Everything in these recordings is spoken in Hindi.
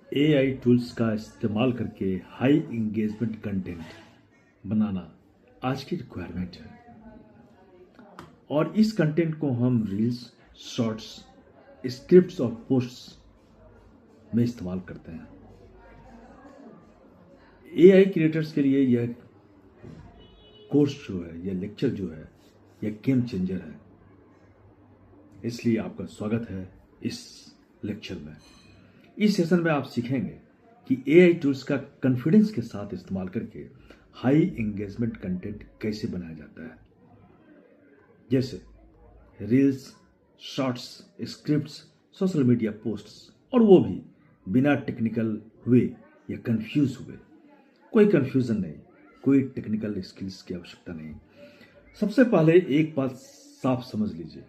एआई टूल्स का इस्तेमाल करके हाई इंगेजमेंट कंटेंट बनाना आज की रिक्वायरमेंट है और इस कंटेंट को हम रील्स, शॉर्ट्स, स्क्रिप्ट्स और पोस्ट्स में इस्तेमाल करते हैं। एआई क्रिएटर्स के लिए यह कोर्स जो है, यह लेक्चर जो है, यह गेम चेंजर है। इसलिए आपका स्वागत है इस लेक्चर में। इस सेशन में आप सीखेंगे कि एआई टूल्स का कॉन्फिडेंस के साथ इस्तेमाल करके हाई एंगेजमेंट कंटेंट कैसे बनाया जाता है, जैसे reels, shorts, scripts, social media posts, और वो भी बिना टेक्निकल हुए या कंफ्यूज हुए। कोई कंफ्यूजन नहीं, कोई टेक्निकल स्किल्स की आवश्यकता नहीं। सबसे पहले एक बात साफ समझ लीजिए,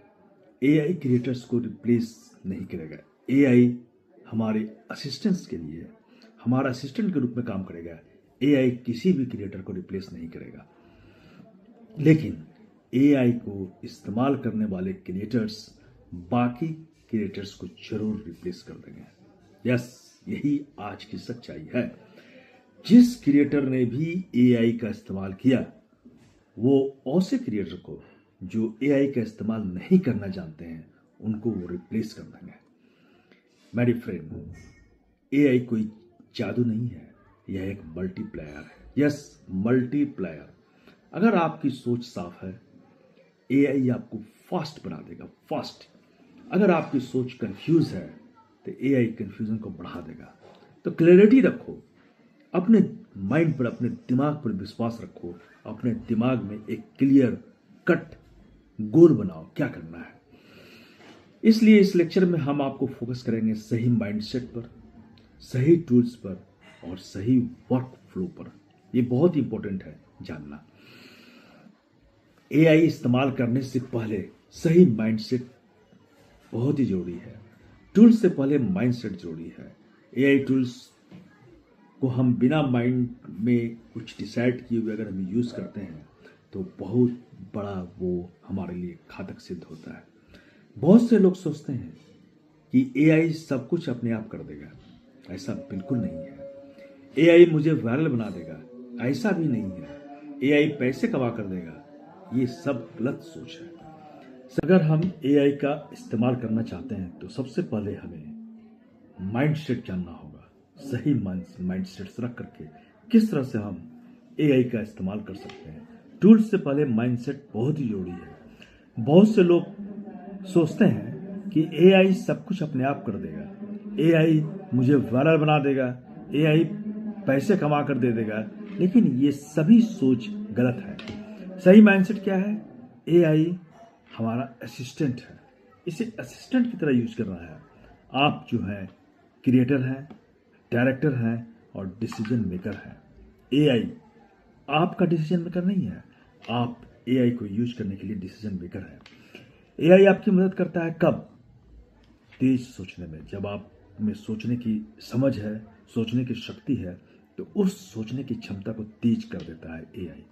एआई क्रिएटर्स को रिप्लेस नहीं करेगा। एआई हमारे असिस्टेंट्स के लिए है, हमारा असिस्टेंट के रूप में काम करेगा। एआई किसी भी क्रिएटर को रिप्लेस नहीं करेगा, लेकिन एआई को इस्तेमाल करने वाले क्रिएटर्स बाकी क्रिएटर्स को जरूर रिप्लेस कर देंगे। यस, यही आज की सच्चाई है। जिस क्रिएटर ने भी एआई का इस्तेमाल किया, वो ऐसे क्रिएटर को जो एआई का इस्तेमाल नहीं करना जानते हैं, उनको वो रिप्लेस कर देंगे। मेरी फ्रेंड, एआई कोई जादू नहीं है, यह एक मल्टीप्लायर है। Yes, multiplier. अगर आपकी सोच साफ है, एआई आपको फास्ट बना देगा, फास्ट। अगर आपकी सोच कंफ्यूज है, तो एआई कंफ्यूजन को बढ़ा देगा। तो क्लैरिटी रखो, अपने माइंड पर, अपने दिमाग पर विश्वास रखो, अपने दिमाग में एक क्लियर कट गोल बनाओ, क्या करना है। इसलिए इस लेक्चर में हम आपको फोकस करेंगे सही माइंडसेट पर, सही टूल्स पर और सही वर्क फ्लो पर। ये बहुत इंपॉर्टेंट है जानना। एआई इस्तेमाल करने से पहले सही माइंडसेट बहुत ही जरूरी है। टूल्स से पहले माइंडसेट जरूरी है। एआई टूल्स को हम बिना माइंड में कुछ डिसाइड किए हुए अगर हम यूज करते हैं, तो बहुत बड़ा वो हमारे लिए घातक सिद्ध होता है। बहुत से लोग सोचते हैं कि एआई सब कुछ अपने आप कर देगा। ऐसा बिल्कुल नहीं है। एआई मुझे वायरल बना देगा, ऐसा भी नहीं है। एआई पैसे कमा कर देगा, ये सब गलत सोच है। अगर हम एआई का इस्तेमाल करना चाहते हैं, तो सबसे पहले हमें माइंडसेट जानना होगा। सही माइंडसेट रख करके किस तरह से हम एआई का इस्तेमाल कर सकते हैं। टूल्स से पहले माइंडसेट बहुत ही जरूरी है। बहुत से लोग सोचते हैं कि एआई सब कुछ अपने आप कर देगा, एआई मुझे वायरल बना देगा, एआई पैसे कमा कर दे देगा, लेकिन ये सभी सोच गलत है। सही माइंडसेट क्या है? एआई हमारा असिस्टेंट है, इसे असिस्टेंट की तरह यूज करना है। आप जो है क्रिएटर हैं, डायरेक्टर हैं और डिसीजन मेकर हैं। एआई आपका डिसीजन मेकर नहीं है, आप एआई को यूज करने के लिए डिसीजन मेकर हैं। एआई आपकी मदद करता है कब? तेज सोचने में। जब आप में सोचने की समझ है, सोचने की शक्ति है, तो उस सोचने की क्षमता को तेज कर देता है एआई।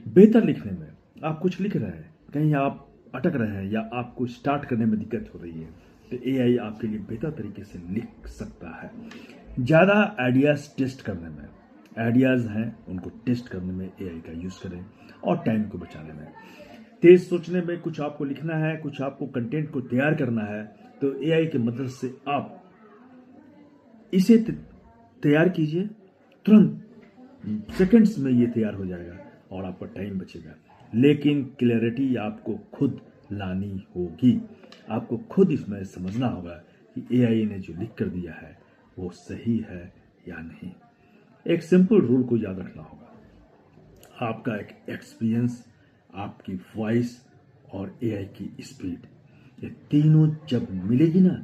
बेहतर लिखने में, आप कुछ लिख रहे हैं, कहीं आप अटक रहे हैं या आपको स्टार्ट करने में दिक्कत हो रही है, तो एआई आपके लिए बेहतर तरीके से लिख सकता है। ज़्यादा आइडियाज टेस्ट करने में, आइडियाज हैं उनको टेस्ट करने में एआई का यूज़ करें और टाइम को बचाने में। तेज सोचने में, कुछ आपको लिखना है, कुछ आपको कंटेंट को तैयार करना है, तो एआई की मदद से आप इसे तैयार कीजिए, तुरंत सेकंड्स में ये तैयार हो जाएगा और आपका टाइम बचेगा। लेकिन क्लैरिटी आपको खुद लानी होगी। आपको खुद इसमें समझना होगा कि एआई ने जो लिख कर दिया है वो सही है या नहीं। एक सिंपल रूल को याद रखना होगा, आपका एक एक्सपीरियंस, आपकी वॉइस और एआई की स्पीड, ये तीनों जब मिलेगी ना,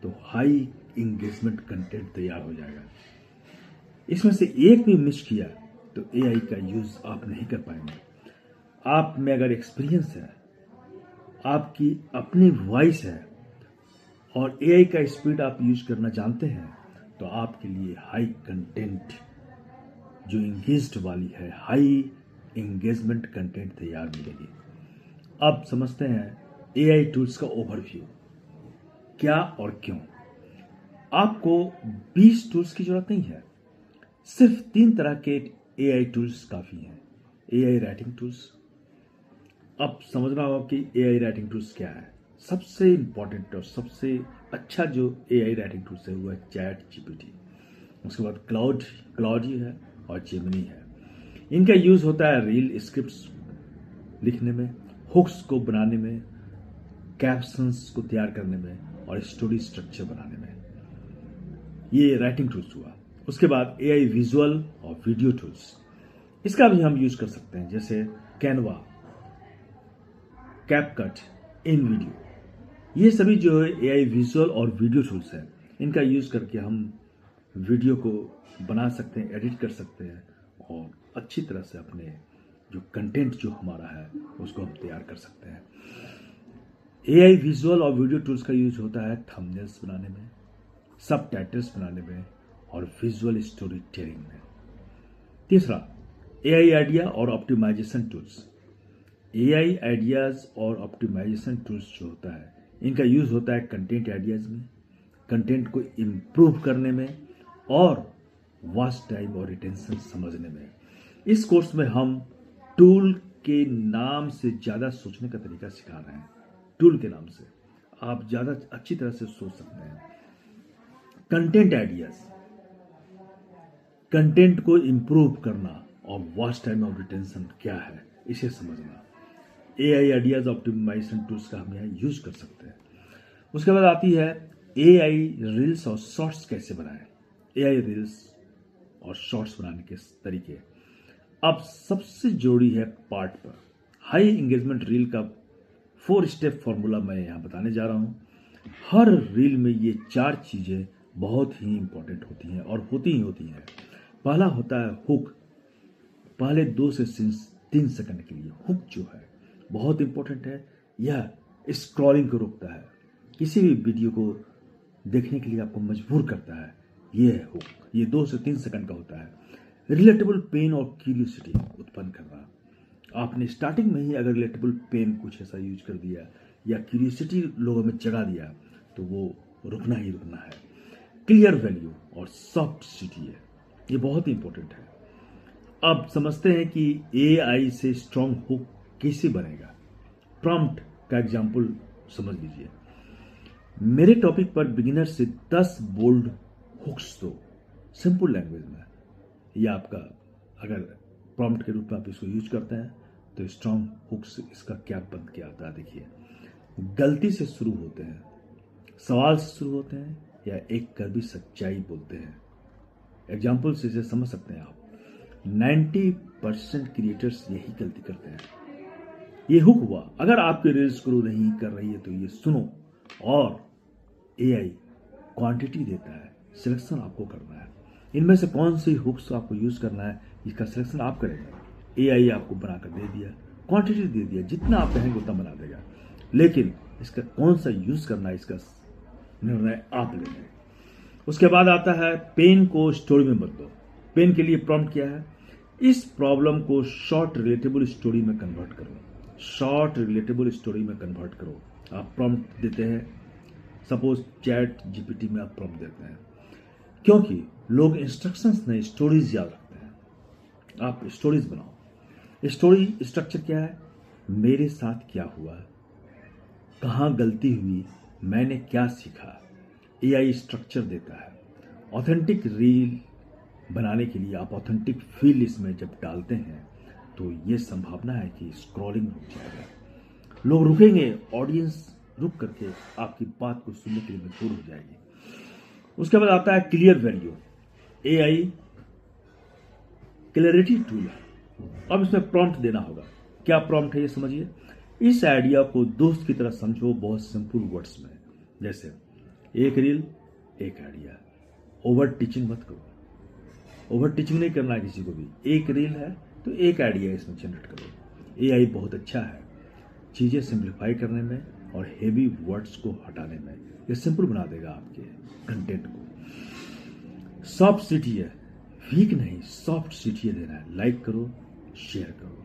तो हाई इंगेजमेंट कंटेंट तैयार हो जाएगा। इसमें से एक भी मिस किया तो एआई का यूज आप नहीं कर पाएंगे। आप में अगर एक्सपीरियंस है, आपकी अपनी वॉइस है और एआई का स्पीड आप यूज करना जानते हैं, तो आपके लिए हाई कंटेंट जो इंगेज्ड वाली है, हाई एंगेजमेंट कंटेंट तैयार मिलेगी। अब समझते हैं एआई टूल्स का ओवरव्यू, क्या और क्यों। आपको 20 टूल्स की जरूरत नहीं है, सिर्फ 3 तरह के एआई टूल्स काफी हैं। एआई राइटिंग टूल्स, अब समझना होगा कि एआई राइटिंग टूल्स क्या है। सबसे इंपॉर्टेंट और सबसे अच्छा जो एआई राइटिंग टूल्स है वो है चैट जीपीटी। उसके बाद क्लाउडी है और जेमिनी है। इनका यूज होता है रील स्क्रिप्ट्स लिखने में, हुक्स को बनाने में, कैप्शंस को तैयार करने में और स्टोरी स्ट्रक्चर बनाने में। ये राइटिंग टूल्स हुआ। उसके बाद एआई विजुअल और वीडियो टूल्स, इसका भी हम यूज कर सकते हैं, जैसे कैनवा, कैपकट, इन वीडियो। ये सभी जो है एआई विजुअल और वीडियो टूल्स हैं। इनका यूज करके हम वीडियो को बना सकते हैं, एडिट कर सकते हैं और अच्छी तरह से अपने जो कंटेंट जो हमारा है उसको हम तैयार कर सकते हैं। एआई विजुअल और वीडियो टूल्स का यूज होता है थंबनेल्स बनाने में, सब टाइटल्स बनाने में और विजुअल स्टोरी टेलिंग में। तीसरा, एआई आइडिया और ऑप्टिमाइजेशन टूल्स। एआई आइडियाज और ऑप्टिमाइजेशन टूल्स जो होता है, इनका यूज होता है कंटेंट आइडियाज में, कंटेंट को इम्प्रूव करने में और वॉच टाइम और रिटेंशन समझने में। इस कोर्स में हम टूल के नाम से ज्यादा सोचने का तरीका सिखा रहे हैं। टूल के नाम से आप ज्यादा अच्छी तरह से सोच सकते हैं। कंटेंट आइडियाज, कंटेंट को इम्प्रूव करना और वॉच टाइम और रिटेंशन क्या है इसे समझना। एआई आइडियाज ऑप्टिमाइजेशन टूल्स का हम यहाँ यूज कर सकते हैं। उसके बाद आती है एआई रील्स और शॉर्ट्स कैसे बनाएं। एआई रील्स और शॉर्ट्स बनाने के तरीके। अब सबसे जरूरी है पार्ट पर। हाई एंगेजमेंट रील का 4 स्टेप फॉर्मूला मैं यहाँ बताने जा रहा हूँ। हर रील में ये 4 चीजें बहुत ही इंपॉर्टेंट होती हैं और होती हैं। पहला होता है हुक। पहले 2 से 3 सेकंड के लिए हुक जो है बहुत इंपॉर्टेंट है। यह स्क्रॉलिंग को रोकता है, किसी भी वीडियो को देखने के लिए आपको मजबूर करता है। यह है हुक। ये 2 से 3 सेकंड का होता है। रिलेटेबल पेन और क्यूरियोसिटी उत्पन्न करना। आपने स्टार्टिंग में ही अगर रिलेटेबल पेन कुछ ऐसा यूज कर दिया या क्यूरियोसिटी लोगों में जगा दिया तो वो रुकना ही रुकना है। क्लियर वैल्यू और सॉफ्ट सिटी है, ये बहुत इंपॉर्टेंट है। अब समझते हैं कि एआई से स्ट्रॉन्ग हुक कैसे बनेगा। प्रॉम्प्ट का एग्जाम्पल समझ लीजिए। मेरे टॉपिक पर बिगिनर से 10 बोल्ड हुक्स दो, सिंपल लैंग्वेज में। यह आपका अगर प्रॉम्प्ट के रूप में आप इसको यूज करते हैं तो स्ट्रॉन्ग हुक्स इसका क्या बन के आता है। देखिए, गलती से शुरू होते हैं, सवाल से शुरू होते हैं या एक कड़वी सच्चाई बोलते हैं। एग्जाम्पल से इसे समझ सकते हैं आप। 90% क्रिएटर्स यही गलती करते हैं। ये हुक हुआ। अगर आपकी रील्स ग्रो नहीं कर रही है तो ये सुनो। और एआई क्वांटिटी देता है, सिलेक्शन आपको करना है। इनमें से कौन सी हुक्स आपको यूज करना है इसका सिलेक्शन आप करेंगे। एआई आपको बनाकर दे दिया, क्वांटिटी दे दिया, जितना आप कहेंगे उतना बना देगा, लेकिन इसका कौन सा यूज करना है इसका निर्णय आप लेंगे। उसके बाद आता है पेन को स्टोरी में बदलो। पेन के लिए प्रॉम्प्ट क्या है? इस प्रॉब्लम को शॉर्ट रिलेटेबल स्टोरी में कन्वर्ट करो। शॉर्ट रिलेटेबल स्टोरी में कन्वर्ट करो। आप प्रॉम्प्ट देते हैं, सपोज चैट जीपीटी में आप प्रॉम्प्ट देते हैं, क्योंकि लोग इंस्ट्रक्शंस नहीं स्टोरीज याद रखते हैं। आप स्टोरीज बनाओ। स्टोरी स्ट्रक्चर क्या है? मेरे साथ क्या हुआ, कहाँ गलती हुई, मैंने क्या सीखा। एआई स्ट्रक्चर देता है। ऑथेंटिक रील बनाने के लिए आप ऑथेंटिक फील इसमें जब डालते हैं तो ये संभावना है कि स्क्रॉलिंग रुक जाएगा, लोग रुकेंगे, ऑडियंस रुक करके आपकी बात को सुनने के लिए मजबूर हो जाएगी। उसके बाद आता है clear value. AI clarity tool है। अब इसमें प्रॉम्प्ट देना होगा। क्या प्रॉम्प्ट है ये समझिए। इस आइडिया को दोस्त की तरह समझो, बहुत सिंपल वर्ड्स में। जैसे एक रील एक आइडिया। ओवर टीचिंग मत करो, ओवर टीचिंग नहीं करना है किसी को भी। एक रील है तो एक आइडिया इसमें जनरेट करो। एआई बहुत अच्छा है चीजें सिंप्लीफाई करने में और हेवी वर्ड्स को हटाने में। ये सिंपल बना देगा आपके कंटेंट को। सॉफ्ट सिटी है, वीक नहीं, सॉफ्ट सिटी देना है। लाइक करो, शेयर करो।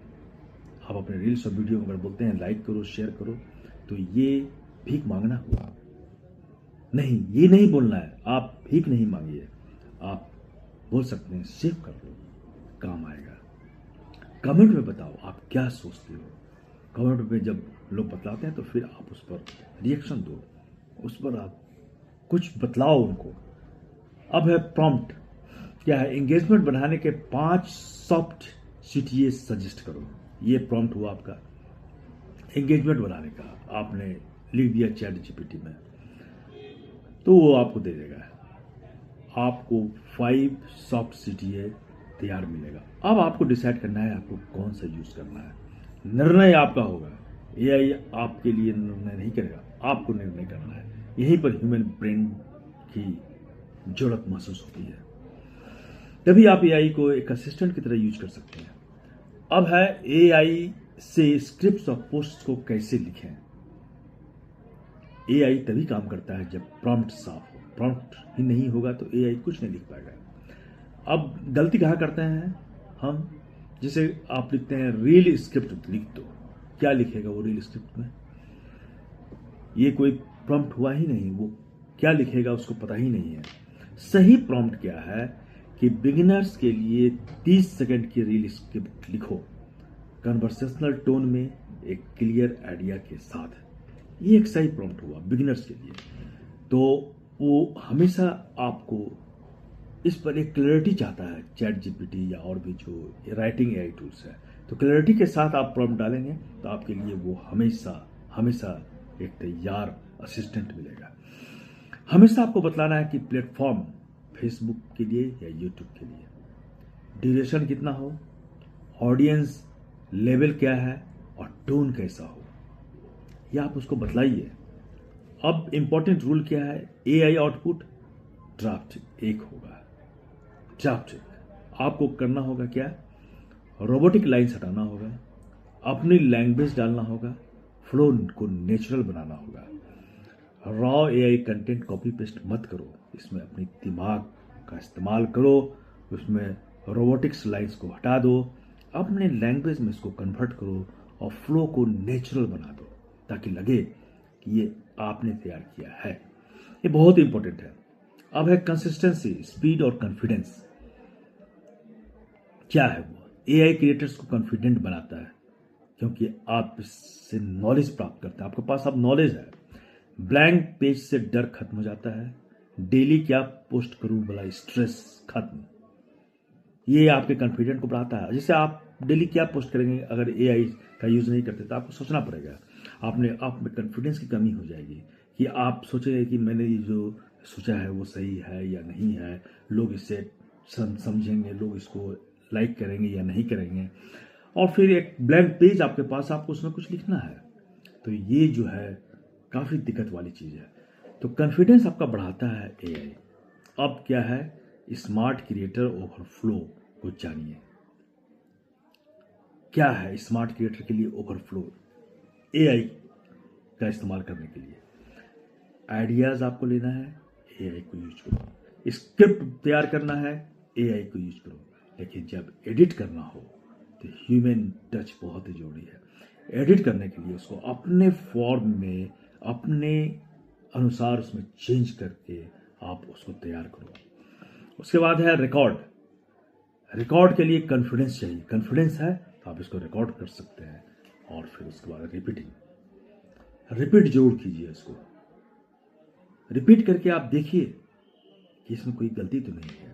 आप अपने रील्स और वीडियो में अगर बोलते हैं लाइक करो, शेयर करो, तो ये भीख मांगना हुआ, नहीं, ये नहीं बोलना है, आप भीख नहीं मांगिए, आप बोल सकते हैं सेव कर लो, काम आएगा। कमेंट में बताओ आप क्या सोचते हो। कमेंट में जब लोग बतलाते हैं तो फिर आप उस पर रिएक्शन दो, उस पर आप कुछ बतलाओ उनको। अब है प्रॉम्प्ट। क्या है? एंगेजमेंट बढ़ाने के 5 सॉफ्ट सीटीए सजेस्ट करो। ये प्रॉम्प्ट हुआ आपका एंगेजमेंट बढ़ाने का। आपने लिख दिया चैट जीपीटी में तो वो आपको दे देगा, आपको 5 सॉफ्ट सीटीए तैयार मिलेगा। अब आपको डिसाइड करना है आपको कौन सा यूज करना है। निर्णय आपका होगा, एआई आपके लिए निर्णय नहीं करेगा, आपको निर्णय करना है। यहीं पर ह्यूमन ब्रेन की जरूरत महसूस होती है, तभी आप एआई को एक असिस्टेंट की तरह यूज कर सकते हैं। अब है एआई से स्क्रिप्ट्स और पोस्ट को कैसे लिखें। एआई तभी काम करता है जब प्रॉम्प्ट साफ हो। प्रॉम्प्ट ही नहीं होगा तो एआई कुछ नहीं लिख पाएगा। अब गलती कहाँ करते हैं हम? जैसे आप लिखते हैं रील स्क्रिप्ट लिख दो, क्या लिखेगा वो रील स्क्रिप्ट में? ये कोई प्रॉम्प्ट हुआ ही नहीं, वो क्या लिखेगा उसको पता ही नहीं है। सही प्रॉम्प्ट क्या है कि बिगिनर्स के लिए 30 सेकंड की रील स्क्रिप्ट लिखो, कन्वर्सेशनल टोन में, एक क्लियर आइडिया के साथ। ये एक सही प्रॉम्प्ट हुआ बिगिनर्स के लिए। तो वो हमेशा आपको इस पर एक क्लैरिटी चाहता है, चैट जीपीटी या और भी जो राइटिंग एआई टूल्स है। तो क्लैरिटी के साथ आप प्रॉम्प्ट डालेंगे तो आपके लिए वो हमेशा हमेशा एक तैयार असिस्टेंट मिलेगा। हमेशा आपको बतलाना है कि प्लेटफॉर्म फेसबुक के लिए या यूट्यूब के लिए, ड्यूरेशन कितना हो, ऑडियंस लेवल क्या है और टोन कैसा हो, यह आप उसको बतलाइए। अब इंपॉर्टेंट रूल क्या है? एआई आउटपुट ड्राफ्ट 1 होगा। ड्राफ्ट 1 आपको करना होगा क्या? रोबोटिक लाइन्स हटाना होगा, अपनी लैंग्वेज डालना होगा, फ्लो को नेचुरल बनाना होगा। Raw AI content copy paste मत करो, इसमें अपनी दिमाग का इस्तेमाल करो, उसमें रोबोटिक्स लाइन्स को हटा दो, अपने लैंग्वेज में इसको कन्वर्ट करो और फ्लो को नेचुरल बना दो ताकि लगे कि ये आपने तैयार किया है। ये बहुत इंपॉर्टेंट है। अब है कंसिस्टेंसी, स्पीड और कॉन्फिडेंस। क्या है वो? एआई क्रिएटर्स को कॉन्फिडेंट बनाता है क्योंकि आप इससे नॉलेज प्राप्त करते हैं, आपके पास अब नॉलेज है। ब्लैंक पेज से डर खत्म हो जाता है, डेली क्या पोस्ट करूं वाला स्ट्रेस खत्म। ये आपके कॉन्फिडेंट को बढ़ाता है। जैसे आप डेली क्या पोस्ट करेंगे, अगर एआई का यूज नहीं करते तो आपको सोचना पड़ेगा, आप में कॉन्फिडेंस की कमी हो जाएगी कि आप सोचेंगे कि मैंने ये जो सोचा है वो सही है या नहीं है, लोग इससे समझेंगे, लोग इसको लाइक करेंगे या नहीं करेंगे। और फिर एक ब्लैंक पेज आपके पास, आपको उसमें कुछ लिखना है, तो ये जो है काफ़ी दिक्कत वाली चीज़ है। तो कॉन्फिडेंस आपका बढ़ाता है एआई। अब क्या है? स्मार्ट क्रिएटर ओवरफ्लो को जानिए। क्या है स्मार्ट क्रिएटर के लिए ओवरफ्लो? एआई का इस्तेमाल करने के लिए आइडियाज आपको लेना है, एआई को यूज करो। स्क्रिप्ट तैयार करना है, एआई को यूज करो। लेकिन जब एडिट करना हो तो ह्यूमन टच बहुत ही जरूरी है। एडिट करने के लिए उसको अपने फॉर्म में, अपने अनुसार उसमें चेंज करके आप उसको तैयार करो। उसके बाद है रिकॉर्ड। रिकॉर्ड के लिए कॉन्फिडेंस चाहिए। कॉन्फिडेंस है तो आप इसको रिकॉर्ड कर सकते हैं। और फिर उसके बाद रिपीट जरूर कीजिए। इसको रिपीट करके आप देखिए कि इसमें कोई गलती तो नहीं है।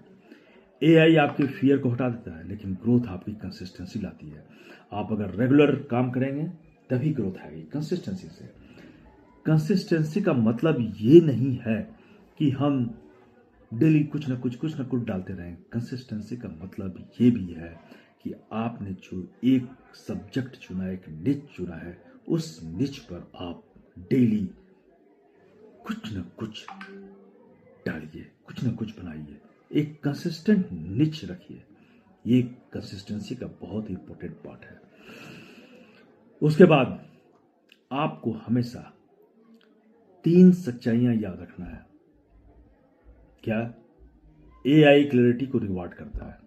एआई आपके फियर को हटा देता है, लेकिन ग्रोथ आपकी कंसिस्टेंसी लाती है। आप अगर रेगुलर काम करेंगे तभी ग्रोथ आएगी, कंसिस्टेंसी से। कंसिस्टेंसी का मतलब ये नहीं है कि हम डेली कुछ ना कुछ डालते रहें। कंसिस्टेंसी का मतलब ये भी है कि आपने जो एक सब्जेक्ट चुना, एक निच चुना है, उस निच पर आप डेली कुछ ना कुछ डालिए, कुछ ना कुछ बनाइए, एक कंसिस्टेंट निच रखिए। ये कंसिस्टेंसी का बहुत ही इंपॉर्टेंट पार्ट है। उसके बाद आपको हमेशा 3 सच्चाइयां याद रखना है। क्या? एआई क्लैरिटी को रिवॉर्ड करता है।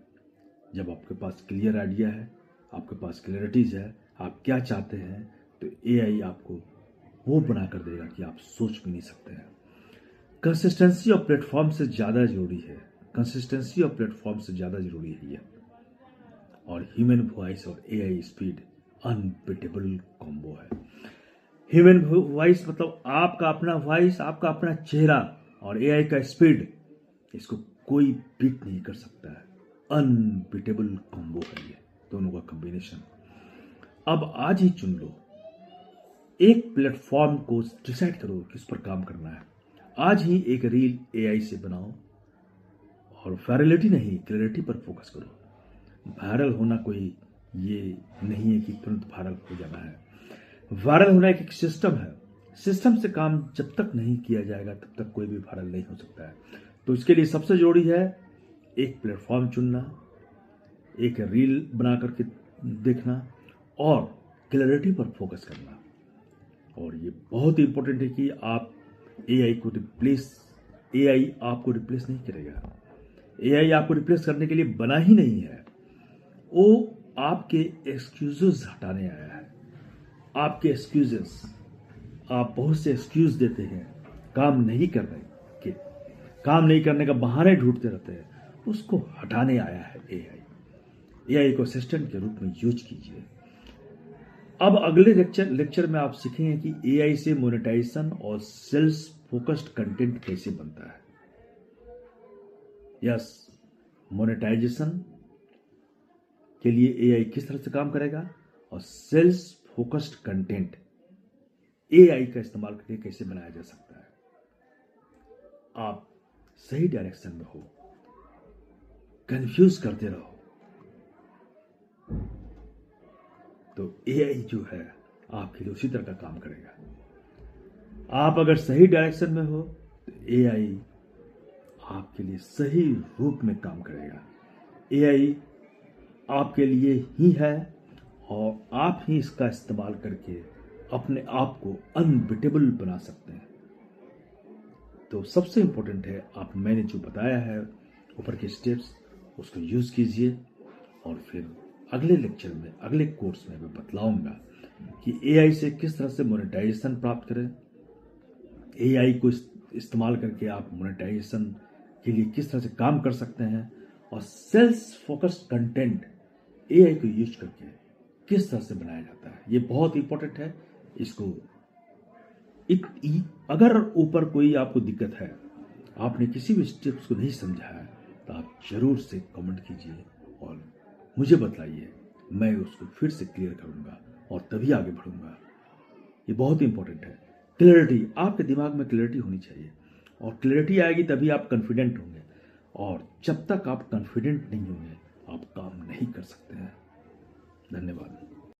जब आपके पास क्लियर आइडिया है, आपके पास क्लैरिटीज है, आप क्या चाहते हैं, तो एआई आपको वो बना कर देगा कि आप सोच भी नहीं सकते हैं। कंसिस्टेंसी और प्लेटफॉर्म से ज़्यादा जरूरी है, कंसिस्टेंसी और प्लेटफॉर्म से ज़्यादा जरूरी है ये। और ह्यूमन वॉइस और एआई स्पीड अनबिटेबल कॉम्बो है। ह्यूमन वॉइस मतलब आपका अपना वॉइस, आपका अपना चेहरा, और एआई का स्पीड, इसको कोई बीट नहीं कर सकता है। अनबिटेबल कॉम्बो है ये दोनों का कॉम्बिनेशन। अब आज ही चुन लो, एक प्लेटफॉर्म को डिसाइड करो किस पर काम करना है। आज ही एक रील एआई से बनाओ और वायरलिटी नहीं, क्लैरिटी पर फोकस करो। वायरल होना कोई ये नहीं है कि तुरंत वायरल हो जाना है। वायरल होना एक सिस्टम है, सिस्टम से काम जब तक नहीं किया जाएगा तब तक कोई भी वायरल नहीं हो सकता है। तो इसके लिए सबसे जरूरी है एक प्लेटफॉर्म चुनना, एक रील बना करके देखना और क्लैरिटी पर फोकस करना। और ये बहुत ही इंपॉर्टेंट है कि आप एआई आपको रिप्लेस नहीं करेगा। एआई आपको रिप्लेस करने के लिए बना ही नहीं है, वो आपके एक्सक्यूजेस हटाने आया है। आपके एक्सक्यूजेस, आप बहुत से एक्सक्यूज देते हैं काम नहीं करने के, काम नहीं करने का बहाने ढूंढते रहते हैं, उसको हटाने आया है एआई। एआई को असिस्टेंट के रूप में यूज कीजिए। अब अगले लेक्चर में आप सीखेंगे कि एआई से मोनेटाइजेशन और सेल्स फोकस्ड कंटेंट कैसे बनता है। यस, मोनेटाइजेशन के लिए एआई किस तरह से काम करेगा और सेल्स फोकस्ड कंटेंट एआई का इस्तेमाल करके कैसे बनाया जा सकता है। आप सही डायरेक्शन में हो, कंफ्यूज करते रहो तो एआई जो है आपके लिए उसी तरह का काम करेगा। आप अगर सही डायरेक्शन में हो तो एआई आपके लिए सही रूप में काम करेगा। एआई आपके लिए ही है और आप ही इसका इस्तेमाल करके अपने आप को अनबिटेबल बना सकते हैं। तो सबसे इंपॉर्टेंट है मैंने जो बताया है ऊपर के स्टेप्स, उसको यूज कीजिए। और फिर अगले लेक्चर में, अगले कोर्स में मैं बतलाऊंगा कि एआई से किस तरह से मोनेटाइजेशन प्राप्त करें, एआई को इस्तेमाल करके आप मोनेटाइजेशन के लिए किस तरह से काम कर सकते हैं, और सेल्स फोकस्ड कंटेंट एआई को यूज करके किस तरह से बनाया जाता है। ये बहुत इंपॉर्टेंट है। इसको अगर ऊपर कोई आपको दिक्कत है, आपने किसी भी स्टेप्स को नहीं समझा है, तो आप जरूर से कमेंट कीजिए और मुझे बताइए। मैं उसको फिर से क्लियर करूंगा और तभी आगे बढ़ूंगा। ये बहुत इंपॉर्टेंट है। क्लैरिटी, आपके दिमाग में क्लैरिटी होनी चाहिए, और क्लैरिटी आएगी तभी आप कॉन्फिडेंट होंगे, और जब तक आप कॉन्फिडेंट नहीं होंगे आप काम नहीं कर सकते हैं। धन्यवाद।